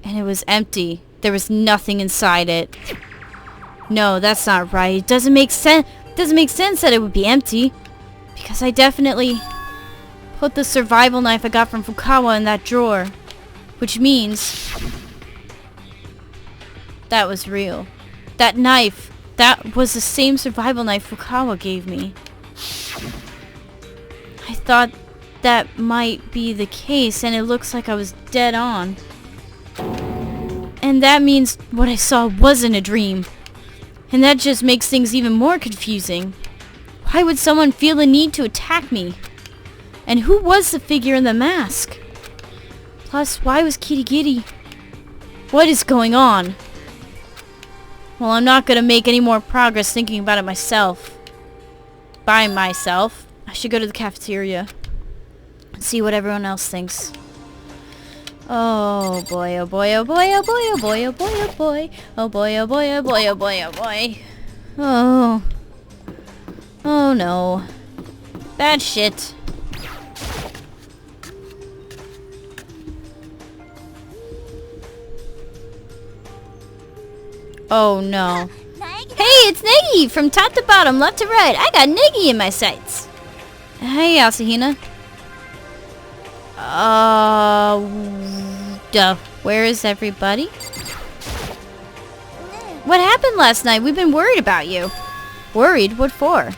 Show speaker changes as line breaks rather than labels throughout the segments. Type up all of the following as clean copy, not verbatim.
And it was empty. There was nothing inside it. No, that's not right. It doesn't make sense. It doesn't make sense that it would be empty. Because I definitely put the survival knife I got from Fukawa in that drawer. Which means that was real. That knife, that was the same survival knife Fukawa gave me. I thought that might be the case, and it looks like I was dead on. And that means what I saw wasn't a dream. And that just makes things even more confusing. Why would someone feel the need to attack me? And who was the figure in the mask? Plus, why was Kirigiri? What is going on? Well, I'm not gonna make any more progress thinking about it myself. By myself. I should go to the cafeteria and see what everyone else thinks. Oh boy, oh boy, oh boy, oh boy, oh boy, oh boy, oh boy. Oh boy, oh boy, oh boy, oh boy, oh boy. Oh. Oh no. Bad shit. Oh no. Hey, it's Negi! From top to bottom, left to right. I got Negi in my sights. Hey, Asahina. Where is everybody? What happened last night? We've been worried about you. Worried? What for?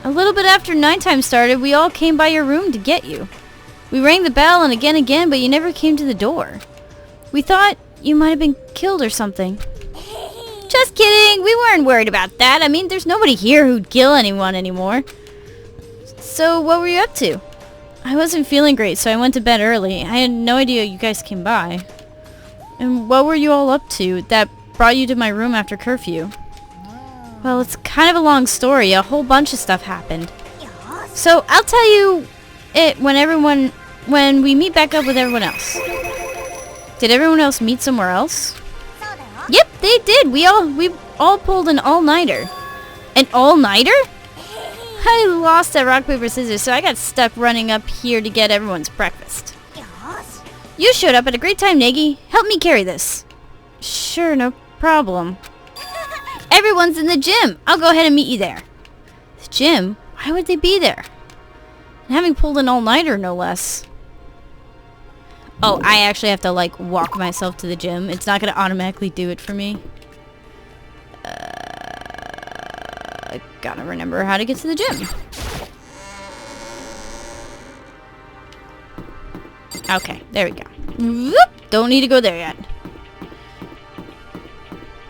A little bit after nighttime started, we all came by your room to get you. We rang the bell and again, but you never came to the door. We thought you might have been killed or something. Just kidding! We weren't worried about that. I mean, there's nobody here who'd kill anyone anymore. So, what were you up to? I wasn't feeling great, so I went to bed early. I had no idea you guys came by. And what were you all up to that brought you to my room after curfew? Well, it's kind of a long story. A whole bunch of stuff happened. So, I'll tell you it when we meet back up with everyone else. Did everyone else meet somewhere else? Yep, they did. We all pulled an all-nighter. An all-nighter? I lost at rock, paper, scissors, so I got stuck running up here to get everyone's breakfast. You showed up at a great time, Negi. Help me carry this. Sure, no problem. Everyone's in the gym. I'll go ahead and meet you there. The gym? Why would they be there? And having pulled an all-nighter, no less. Oh, I actually have to, like, walk myself to the gym. It's not going to automatically do it for me. I gotta remember how to get to the gym. Okay, there we go. Whoop, don't need to go there yet.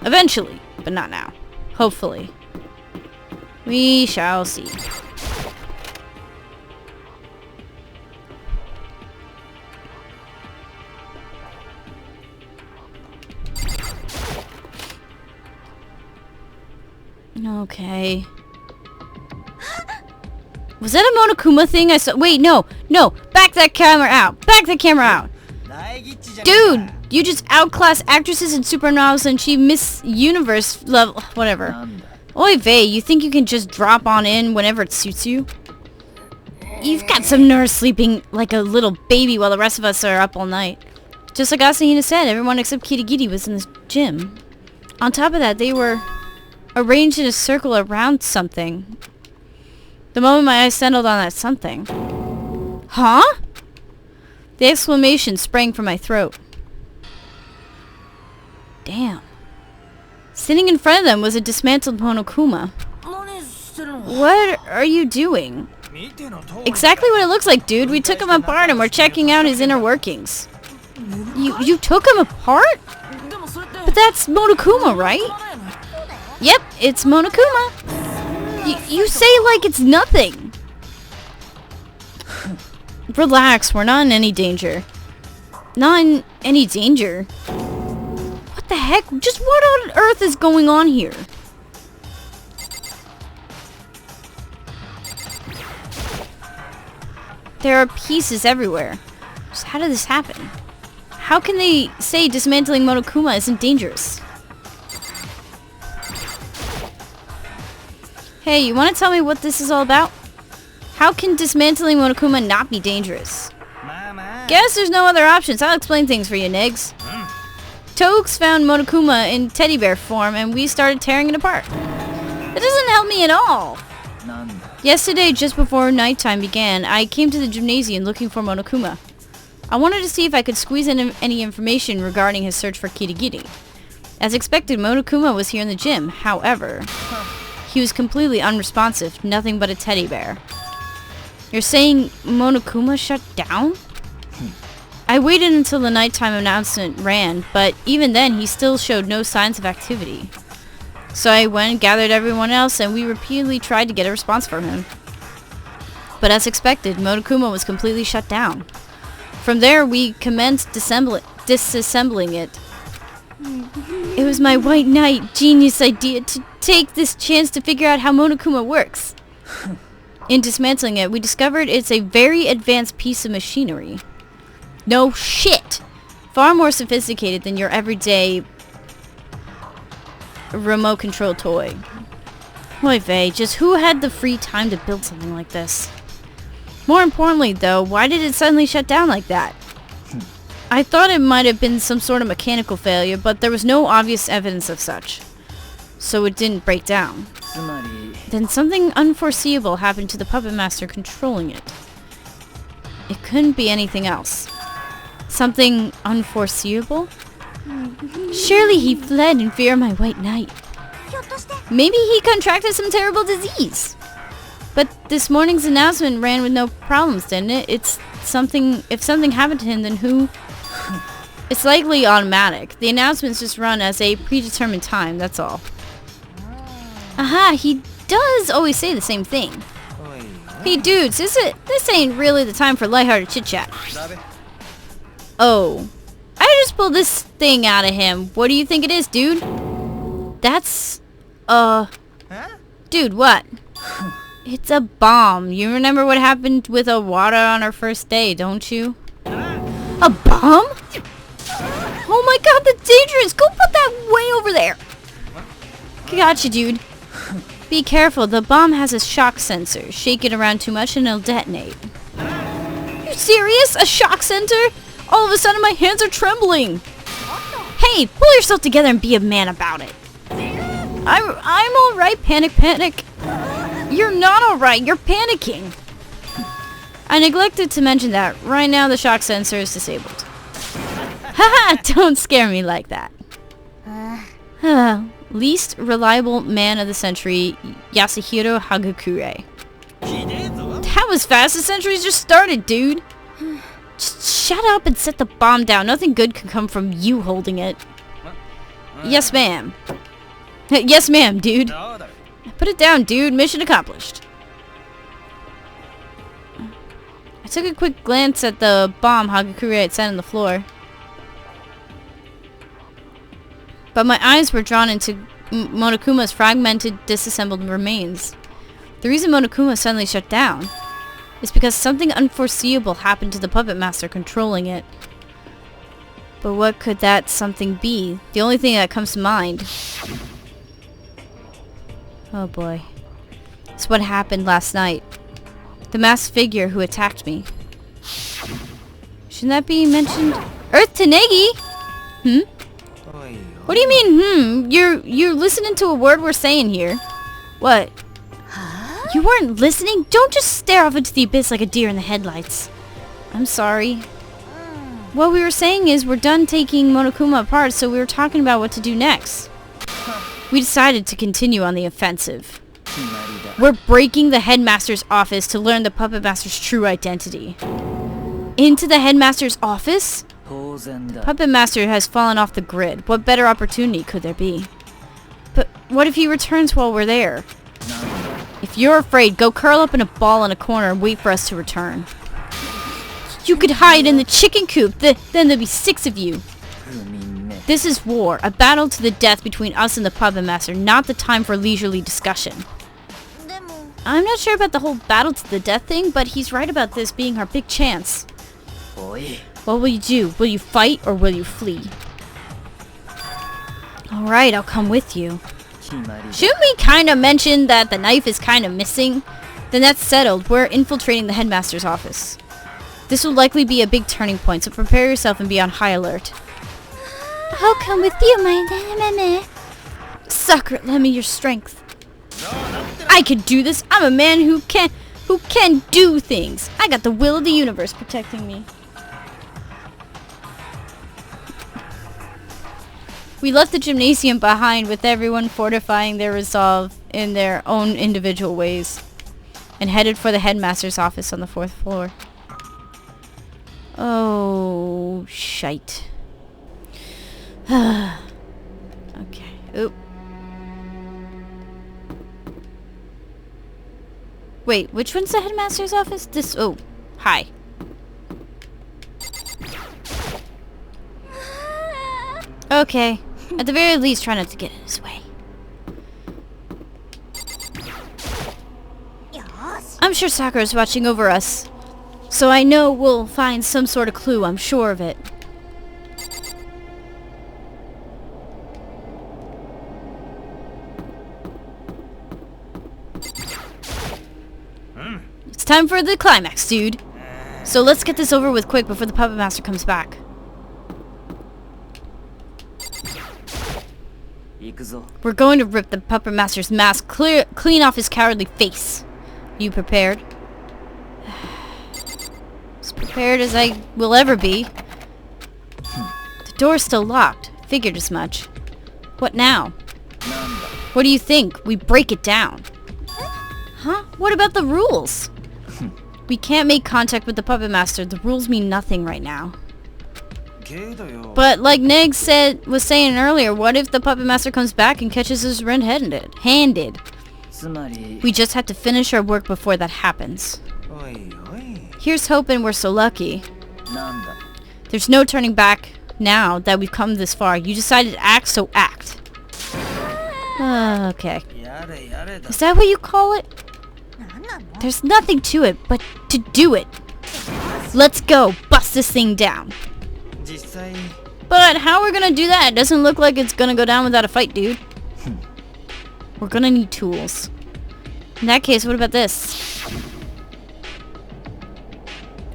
Eventually, but not now. Hopefully. We shall see. Okay. Was that a Monokuma thing I saw? Wait, no. Back that camera out. Back that camera out. Dude, you just outclass actresses and supernovas and she Miss Universe level. Whatever. Oy vey, you think you can just drop on in whenever it suits you? You've got some nerves sleeping like a little baby while the rest of us are up all night. Just like Asahina said, everyone except Kirigiri was in this gym. On top of that, they were arranged in a circle around something. The moment my eyes settled on that something. Huh? The exclamation sprang from my throat. Damn. Sitting in front of them was a dismantled Monokuma. What are you doing? Exactly what it looks like, dude. We took him apart and we're checking out his inner workings. You took him apart? But that's Monokuma, right? Yep, it's Monokuma. You say like it's nothing. Relax, we're not in any danger. Not in any danger? What the heck? Just what on earth is going on here? There are pieces everywhere. Just how did this happen? How can they say dismantling Monokuma isn't dangerous? Hey, you want to tell me what this is all about? How can dismantling Monokuma not be dangerous? Guess there's no other options. I'll explain things for you, Nigs. Togues found Monokuma in teddy bear form and we started tearing it apart. That doesn't help me at all. Yesterday, just before nighttime began, I came to the gymnasium looking for Monokuma. I wanted to see if I could squeeze in any information regarding his search for Kirigiri. As expected, Monokuma was here in the gym. However, he was completely unresponsive, nothing but a teddy bear. You're saying Monokuma shut down? I waited until the nighttime announcement ran, but even then he still showed no signs of activity. So I went and gathered everyone else and we repeatedly tried to get a response from him. But as expected, Monokuma was completely shut down. From there we commenced disassembling it. It was my white knight genius idea to take this chance to figure out how Monokuma works. In dismantling it, we discovered it's a very advanced piece of machinery. No shit! Far more sophisticated than your everyday remote control toy. Oy vey, just who had the free time to build something like this? More importantly though, why did it suddenly shut down like that? I thought it might have been some sort of mechanical failure, but there was no obvious evidence of such. So it didn't break down. Then something unforeseeable happened to the puppet master controlling it. It couldn't be anything else. Something unforeseeable? Surely he fled in fear of my white knight. Maybe he contracted some terrible disease. But this morning's announcement ran with no problems, didn't it? If something happened to him, then who? It's likely automatic. The announcements just run as a predetermined time, that's all. Aha, he does always say the same thing. Hey dudes, this ain't really the time for lighthearted chit-chat. Oh. I just pulled this thing out of him. What do you think it is, dude? That's... Dude, what? It's a bomb. You remember what happened with Owada on our first day, don't you? A bomb? Oh my god, that's dangerous! Go put that way over there! Gotcha, dude. Be careful, the bomb has a shock sensor. Shake it around too much and it'll detonate. You serious? A shock sensor? All of a sudden my hands are trembling! Hey, pull yourself together and be a man about it. I'm alright, panic. You're not alright, you're panicking. I neglected to mention that. Right now the shock sensor is disabled. Haha, don't scare me like that. Least reliable man of the century, Yasuhiro Hagakure. That was fast, the century's just started, dude. Just shut up and set the bomb down. Nothing good can come from you holding it. Yes, ma'am. Yes, ma'am, dude. Put it down, dude. Mission accomplished. I took a quick glance at the bomb Hagakure had set on the floor. But my eyes were drawn into Monokuma's fragmented, disassembled remains. The reason Monokuma suddenly shut down is because something unforeseeable happened to the puppet master controlling it. But what could that something be? The only thing that comes to mind... Oh boy. It's what happened last night. The masked figure who attacked me. Shouldn't that be mentioned? Earth Tanegi? What do you mean, You're listening to a word we're saying here. What? You weren't listening? Don't just stare off into the abyss like a deer in the headlights. I'm sorry. What we were saying is we're done taking Monokuma apart, so we were talking about what to do next. We decided to continue on the offensive. We're breaking the headmaster's office to learn the puppet master's true identity. Into the headmaster's office? The puppet master has fallen off the grid. What better opportunity could there be? But what if he returns while we're there? If you're afraid, go curl up in a ball in a corner and wait for us to return. You could hide in the chicken coop. Then there'd be 6 of you. This is war, a battle to the death between us and the puppet master, not the time for leisurely discussion. I'm not sure about the whole battle to the death thing, but he's right about this being our big chance. What will you do? Will you fight or will you flee? Alright, I'll come with you. Shouldn't we kinda mention that the knife is kinda missing? Then that's settled. We're infiltrating the headmaster's office. This will likely be a big turning point, so prepare yourself and be on high alert. I'll come with you, my Sakura, lend me your strength. I can do this. I'm a man who can do things. I got the will of the universe protecting me. We left the gymnasium behind with everyone fortifying their resolve in their own individual ways and headed for the headmaster's office on the 4th floor. Oh, shite. Okay. Oop. Wait, which one's the headmaster's office? This. Oh, hi. Okay. At the very least, try not to get in his way. I'm sure Sakura's watching over us. So I know we'll find some sort of clue, I'm sure of it. It's time for the climax, dude. So let's get this over with quick before the puppet master comes back. We're going to rip the puppet master's mask clean off his cowardly face. You prepared? As prepared as I will ever be. The door's still locked. Figured as much. What now? What do you think? We break it down. Huh? What about the rules? We can't make contact with the puppet master. The rules mean nothing right now. But like Neg was saying earlier, what if the puppet master comes back and catches us red-handed? We just have to finish our work before that happens. Here's hoping we're so lucky. There's no turning back now that we've come this far. You decided to act, so act. Okay. Is that what you call it? There's nothing to it but to do it. Let's go. Bust this thing down. But how are we gonna do that? It doesn't look like it's gonna go down without a fight, dude. We're gonna need tools. In that case, what about this?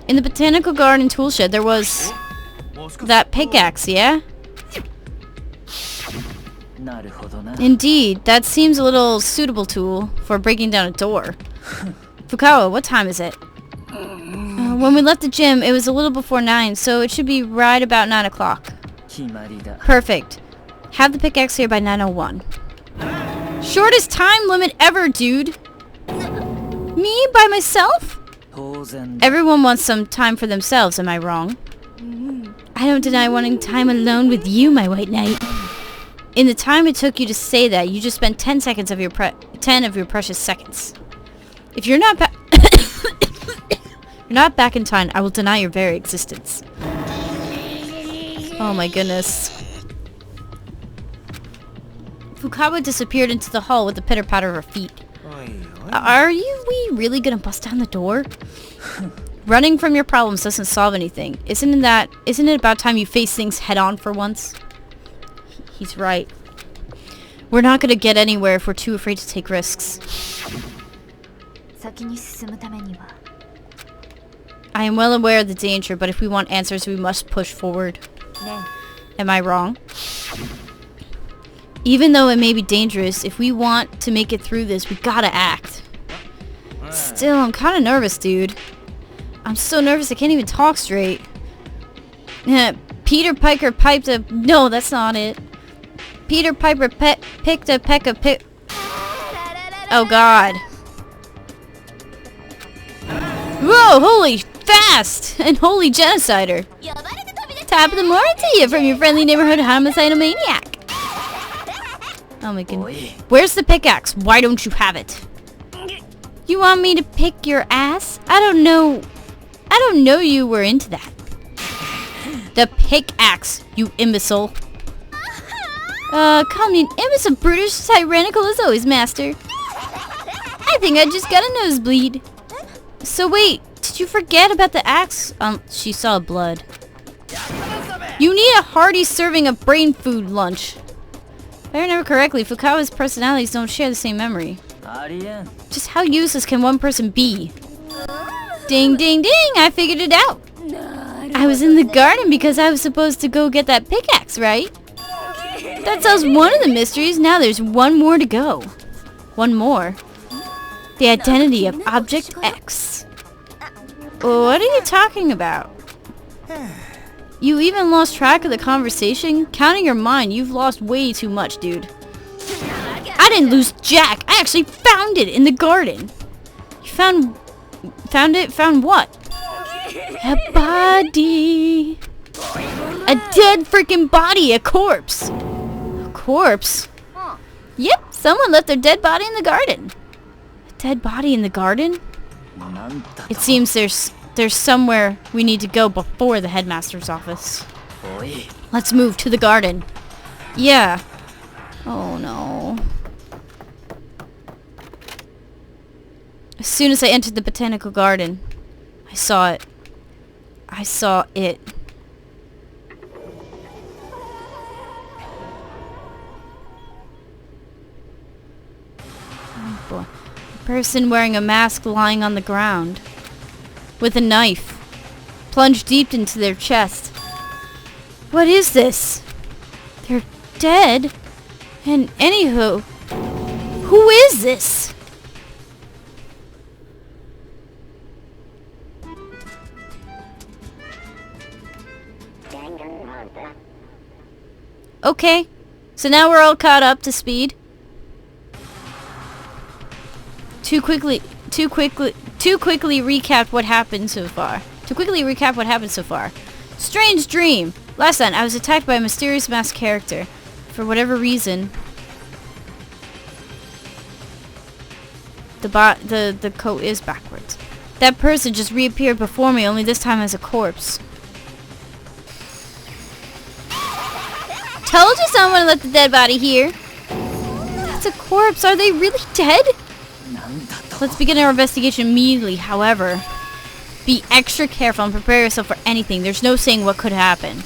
In the botanical garden tool shed, there was that pickaxe, yeah? Indeed, that seems a little suitable tool for breaking down a door. Fukawa, what time is it? When we left the gym, it was a little before 9, so it should be right about 9 o'clock. Perfect. Have the pickaxe here by 9:01. Shortest time limit ever, dude. Me? By myself? Everyone wants some time for themselves, am I wrong? I don't deny wanting time alone with you, my white knight. In the time it took you to say that, you just spent 10 seconds of your 10 of your precious seconds. If you're not not back in time, I will deny your very existence. Oh my goodness. Fukawa disappeared into the hall with the pitter-patter of her feet. Are we really gonna bust down the door? Running from your problems doesn't solve anything. Isn't it about time you face things head-on for once? He's right. We're not gonna get anywhere if we're too afraid to take risks. I am well aware of the danger, but if we want answers, we must push forward. Am I wrong? Even though it may be dangerous, if we want to make it through this, we gotta act. Still, I'm kinda nervous, dude. I'm so nervous I can't even talk straight. Peter Piper piped a... No, that's not it. Peter Piper picked a peck of pick... Oh god. Whoa, holy fast! And holy genocider. Top of the morning to you from your friendly neighborhood homicidal maniac. Oh my goodness. Where's the pickaxe? Why don't you have it? You want me to pick your ass? I don't know you were into that. The pickaxe, you imbecile. Call me an imbecile, brutish, tyrannical as always, master. I think I just got a nosebleed. So wait, did you forget about the axe? She saw blood. You need a hearty serving of brain food lunch. If I remember correctly, Fukawa's personalities don't share the same memory. Just how useless can one person be? Ding, ding, ding! I figured it out! I was in the garden because I was supposed to go get that pickaxe, right? That solves one of the mysteries. Now there's one more to go. One more. The identity of Object X. What are you talking about? You even lost track of the conversation? Counting your mind, you've lost way too much, dude. I didn't lose Jack. I actually found it in the garden. You found it? Found what? A body. A dead freaking body. A corpse. A corpse? Yep, someone left their dead body in the garden. A dead body in the garden? It seems there's somewhere we need to go before the headmaster's office. Let's move to the garden. Yeah. Oh no. As soon as I entered the botanical garden, I saw it. I saw it. Oh boy. A person wearing a mask lying on the ground. With a knife. Plunged deep into their chest. What is this? They're dead? And anywho, who is this?
Dangan Ronpa.
Okay, so now we're all caught up to speed. Too quickly recap what happened so far. Strange dream. Last night I was attacked by a mysterious masked character. For whatever reason, the coat is backwards. That person just reappeared before me, only this time as a corpse. Told you someone left the dead body here. That's a corpse. Are they really dead? Let's begin our investigation immediately. However, be extra careful and prepare yourself for anything. There's no saying what could happen.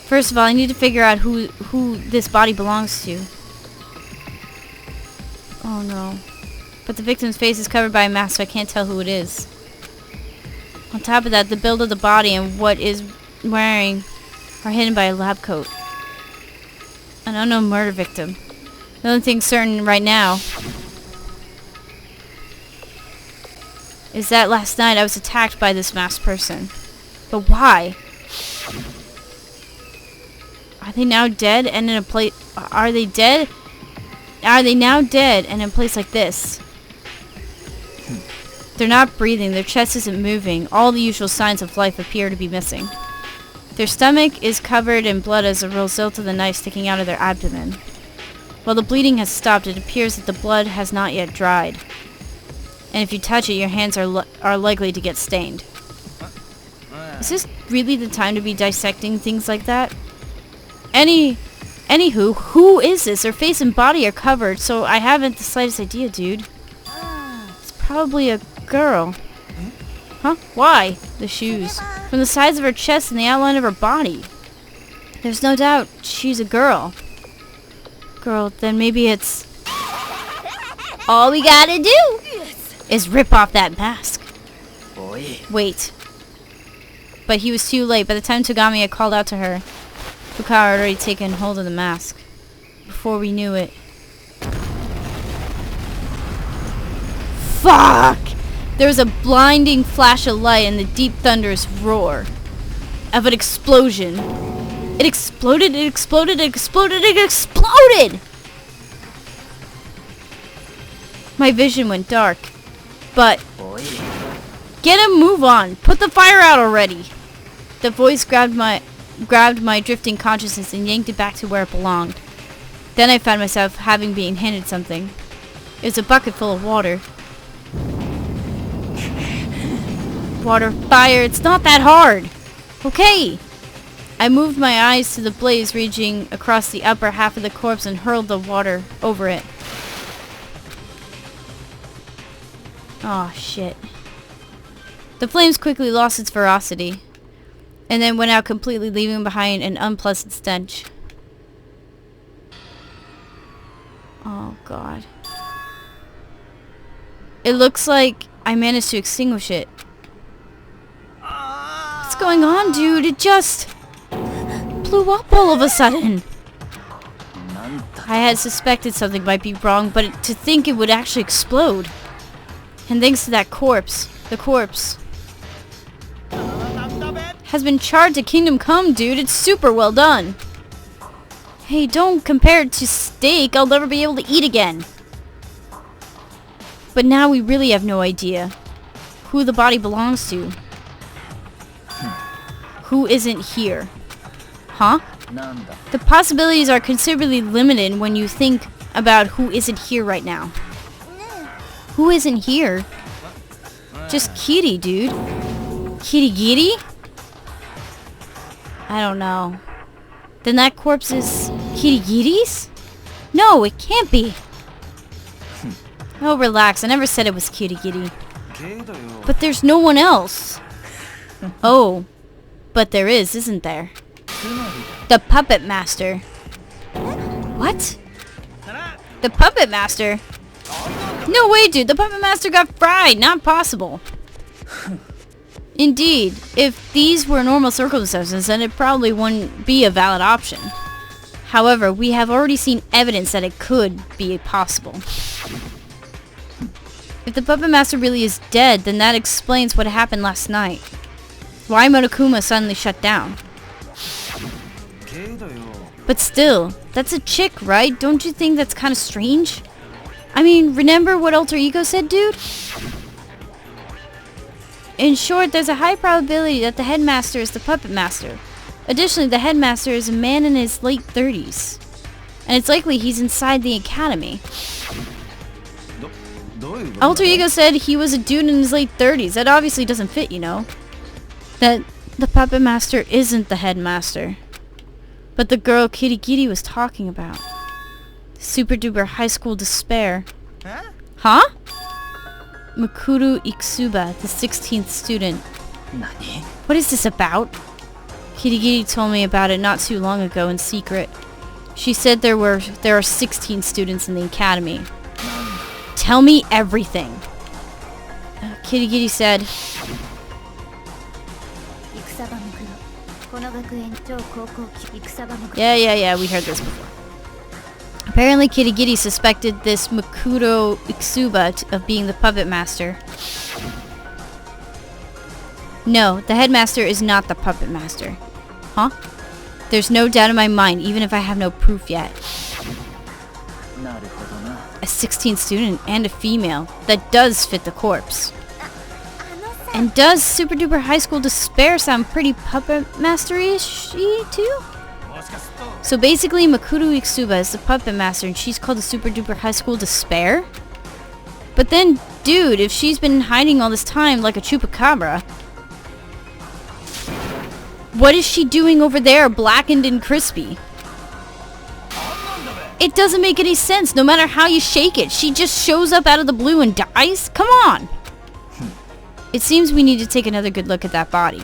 First of all, I need to figure out who this body belongs to. Oh no. But the victim's face is covered by a mask, so I can't tell who it is. On top of that, the build of the body and what is wearing are hidden by a lab coat. An unknown murder victim. The only thing certain right now is that last night I was attacked by this masked person. But why? Are they now dead and in a place? Are they dead? Are they now dead and in a place like this? They're not breathing. Their chest isn't moving. All the usual signs of life appear to be missing. Their stomach is covered in blood as a result of the knife sticking out of their abdomen. While the bleeding has stopped, it appears that the blood has not yet dried. And if you touch it, your hands are likely to get stained. Is this really the time to be dissecting things like that? Anywho, who is this? Their face and body are covered, so I haven't the slightest idea, dude. It's probably a girl. Huh? Why? The shoes. From the sides of her chest and the outline of her body. There's no doubt she's a girl. Girl, then maybe it's... All we gotta do is rip off that mask. Wait. But he was too late. By the time Togami had called out to her, Fukawa had already taken hold of the mask. Before we knew it. Fuck! There was a blinding flash of light and the deep thunderous roar of an explosion. It exploded, it exploded, it exploded, it exploded! My vision went dark. But... Get a move on! Put the fire out already! The voice grabbed my drifting consciousness and yanked it back to where it belonged. Then I found myself having been handed something. It was a bucket full of water. Water, fire, it's not that hard! Okay! I moved my eyes to the blaze reaching across the upper half of the corpse and hurled the water over it. Aw, shit. The flames quickly lost its ferocity, and then went out completely, leaving behind an unpleasant stench. Oh, God. It looks like I managed to extinguish it. going on, dude? It just blew up all of a sudden. I had suspected something might be wrong, but to think it would actually explode. And thanks to that corpse, the corpse has been charged to Kingdom Come, dude. It's super well done. Hey, don't compare it to steak I'll never be able to eat again. But now we really have no idea who the body belongs to. Who isn't here? Huh? The possibilities are considerably limited when you think about who isn't here right now. Who isn't here? Just Kitty, dude. Kitty? I don't know. Then that corpse is Kitty's? No, it can't be. Oh, relax. I never said it was Kitty. But there's no one else. Oh, but there is, isn't there? The Puppet Master. What? The Puppet Master? No way, dude. The Puppet Master got fried. Not possible. Indeed, if these were normal circumstances, then it probably wouldn't be a valid option. However, we have already seen evidence that it could be possible. If the Puppet Master really is dead, then that explains what happened last night. Why Monokuma suddenly shut down. But still, that's a chick, right? Don't you think that's kind of strange? I mean, remember what Alter Ego said, dude? In short, there's a high probability that the headmaster is the Puppet Master. Additionally, the headmaster is a man in his late 30s. And it's likely he's inside the academy. Alter Ego said he was a dude in his late 30s. That obviously doesn't fit, you know. That the Puppet Master isn't the headmaster. But the girl Kitty was talking about. Super duper high school despair. Huh? Makuru Iksuba, the 16th student. What is this about? Kitty told me about it not too long ago in secret. She said there are 16 students in the academy. Tell me everything. Kitty said, Yeah, we heard this before. Apparently Kitty suspected this Makuro Iksuba of being the Puppet Master. No, the headmaster is not the Puppet Master. Huh? There's no doubt in my mind, even if I have no proof yet. A 16th student and a female. That does fit the corpse. And does Super Duper High School Despair sound pretty Puppet Master-ish too? So basically, Makuru Iksuba is the Puppet Master and she's called the Super Duper High School Despair? But then, dude, if she's been hiding all this time like a chupacabra, what is she doing over there, blackened and crispy? It doesn't make any sense, no matter how you shake it. She just shows up out of the blue and dies? Come on! It seems we need to take another good look at that body.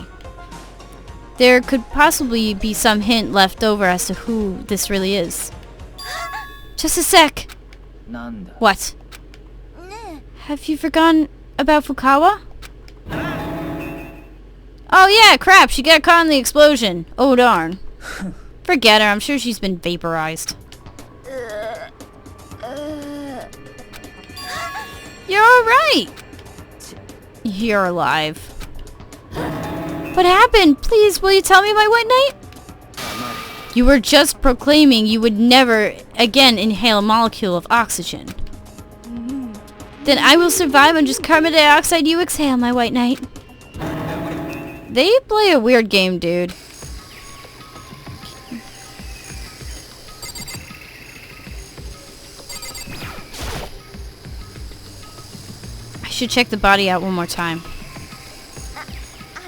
There could possibly be some hint left over as to who this really is. Just a sec! What? Have you forgotten about Fukawa? Oh yeah, crap, she got caught in the explosion. Oh darn. Forget her, I'm sure she's been vaporized. You're alright! You're alive. What happened? Please, will you tell me, my white knight? You were just proclaiming you would never again inhale a molecule of oxygen. Then I will survive on just carbon dioxide you exhale, my white knight. They play a weird game, dude. I should check the body out one more time.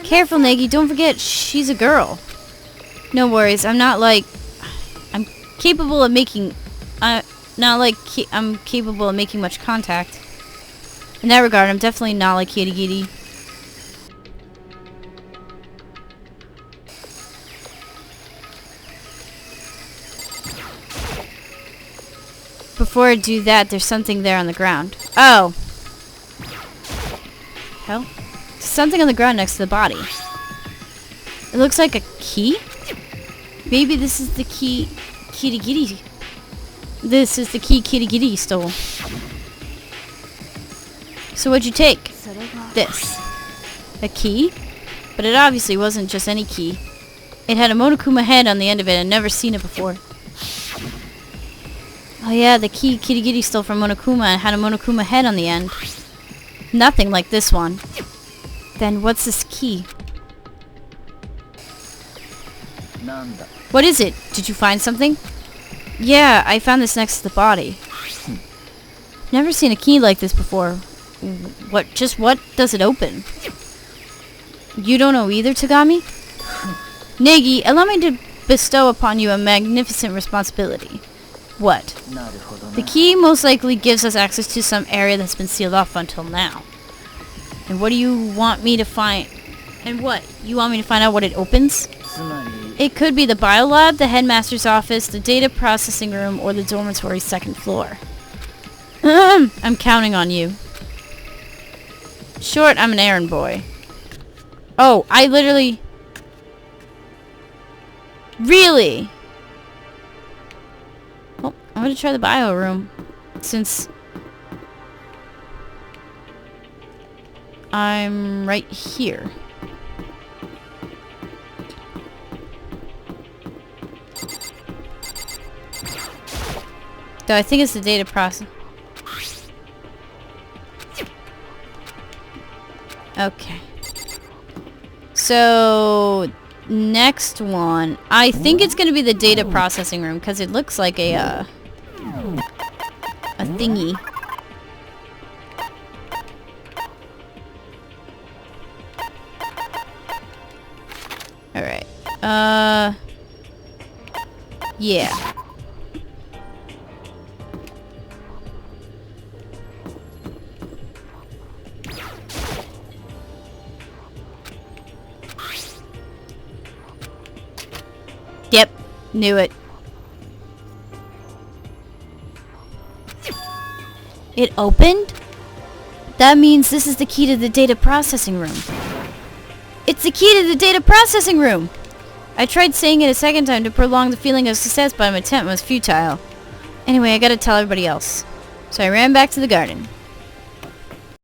Careful, Negi, don't forget, she's a girl. No worries, I'm not like... I'm capable of making... I'm capable of making much contact. In that regard, I'm definitely not like Kitty. Before I do that, there's something there on the ground. Oh! Hell? Something on the ground next to the body. It looks like a key? Maybe this is the key Kitty. This is the key Kitty stole. So what'd you take? This. A key? But it obviously wasn't just any key. It had a Monokuma head on the end of it. I'd never seen it before. Oh yeah, the key Kitty stole from Monokuma had a Monokuma head on the end. Nothing like this one. Then what's this key? What is it? Did you find something? Yeah, I found this next to the body. Never seen a key like this before. What does it open? You don't know either, Tagami? Negi, allow me to bestow upon you a magnificent responsibility. What? The key most likely gives us access to some area that's been sealed off until now. And what do you want me to find? And what? You want me to find out what it opens? It could be the biolab, the headmaster's office, the data processing room, or the dormitory's second floor. I'm counting on you. Short, I'm an errand boy. Oh, I literally... Really? Well, I'm gonna try the bio room. Since... I'm right here. Though I think it's the data process. Okay. So, next one. I think it's gonna be the data processing room because it looks like a thingy. Alright. Yeah. Yep, knew it. It opened? That means this is the key to the data processing room. It's the key to the data processing room! I tried saying it a second time to prolong the feeling of success, but my attempt was futile. Anyway, I gotta tell everybody else. So I ran back to the garden.